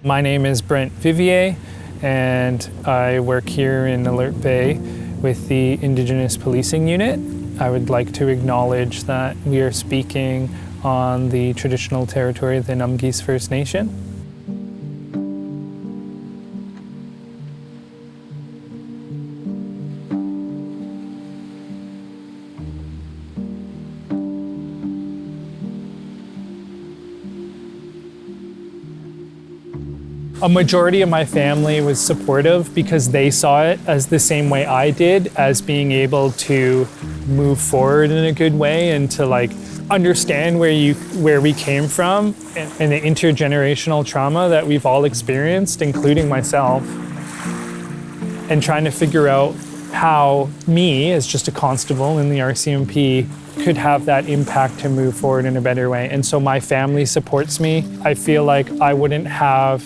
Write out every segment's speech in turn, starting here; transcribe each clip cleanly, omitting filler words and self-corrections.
My name is Brent Vivier, and I work here in Alert Bay with the Indigenous Policing Unit. I would like to acknowledge that we are speaking on the traditional territory of the Numgis First Nation. A majority of my family was supportive because they saw it as the same way I did, as being able to move forward in a good way and to understand where we came from and the intergenerational trauma that we've all experienced, including myself, and trying to figure out how me, as just a constable in the RCMP, could have that impact to move forward in a better way. And so my family supports me. I feel like I wouldn't have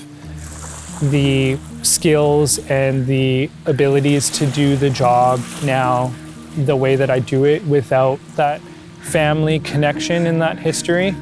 the skills and the abilities to do the job now the way that I do it without that family connection and that history.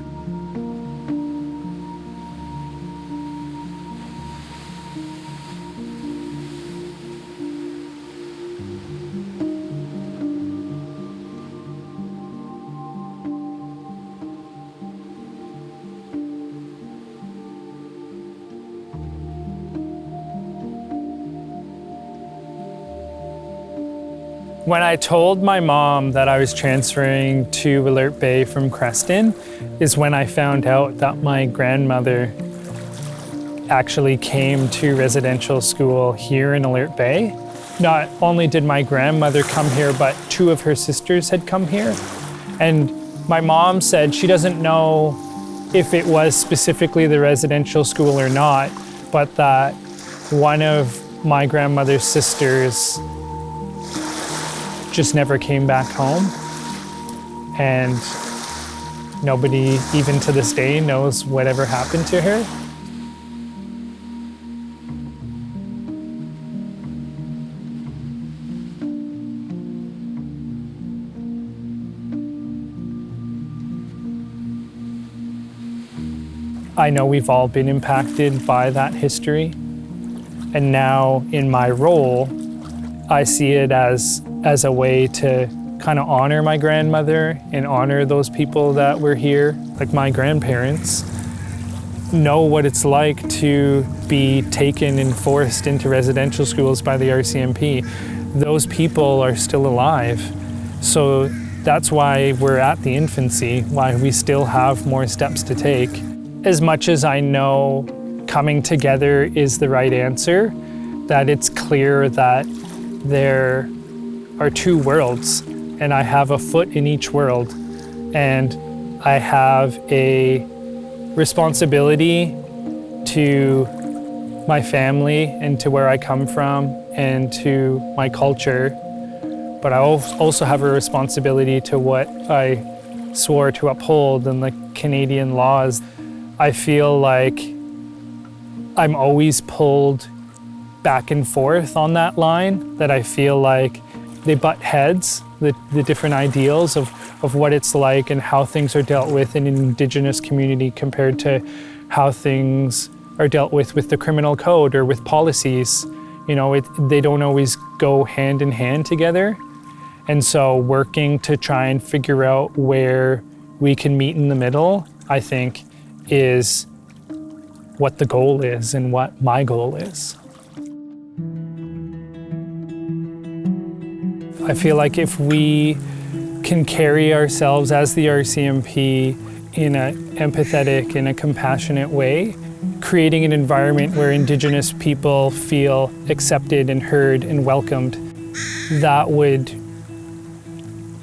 When I told my mom that I was transferring to Alert Bay from Creston is when I found out that my grandmother actually came to residential school here in Alert Bay. Not only did my grandmother come here, but two of her sisters had come here. And my mom said she doesn't know if it was specifically the residential school or not, but that one of my grandmother's sisters just never came back home, and nobody, even to this day, knows whatever happened to her. I know we've all been impacted by that history, and now in my role, I see it as a way to kind of honor my grandmother and honor those people that were here. Like my grandparents know what it's like to be taken and forced into residential schools by the RCMP. Those people are still alive. So that's why we're at the infancy, why we still have more steps to take. As much as I know coming together is the right answer, that it's clear that there are two worlds, and I have a foot in each world, and I have a responsibility to my family and to where I come from and to my culture, but I also have a responsibility to what I swore to uphold in the Canadian laws. I feel like I'm always pulled back and forth on that line, that I feel like they butt heads, the different ideals of what it's like and how things are dealt with in an Indigenous community compared to how things are dealt with the criminal code or with policies. You know, they don't always go hand in hand together. And so working to try and figure out where we can meet in the middle, I think, is what the goal is and what my goal is. I feel like if we can carry ourselves as the RCMP in an empathetic and a compassionate way, creating an environment where Indigenous people feel accepted and heard and welcomed, that would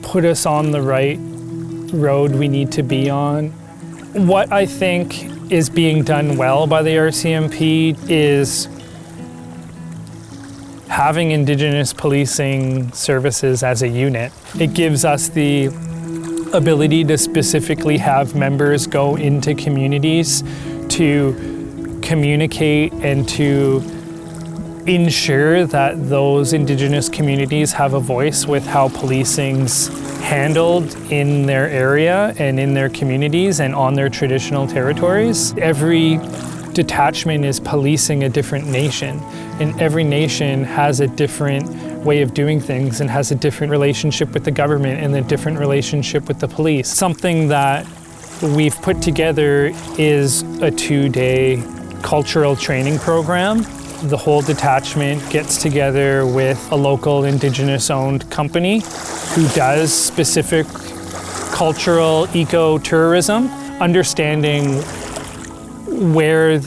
put us on the right road we need to be on. What I think is being done well by the RCMP is having Indigenous policing services as a unit. It gives us the ability to specifically have members go into communities to communicate and to ensure that those Indigenous communities have a voice with how policing's handled in their area and in their communities and on their traditional territories. Every detachment is policing a different nation, and every nation has a different way of doing things and has a different relationship with the government and a different relationship with the police. Something that we've put together is a 2-day cultural training program. The whole detachment gets together with a local Indigenous-owned company who does specific cultural eco-tourism, understanding where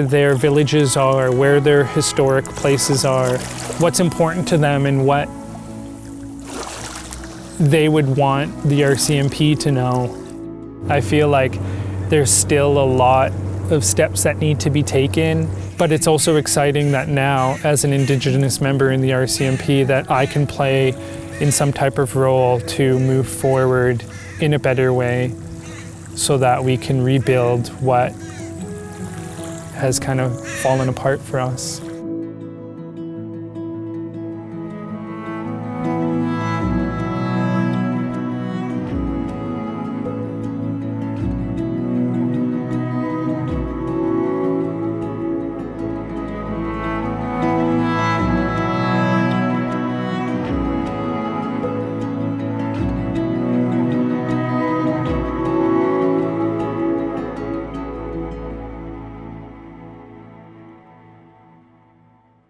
their villages are, where their historic places are, what's important to them, and what they would want the RCMP to know. I feel like there's still a lot of steps that need to be taken, but it's also exciting that now, as an Indigenous member in the RCMP, that I can play in some type of role to move forward in a better way so that we can rebuild what has kind of fallen apart for us.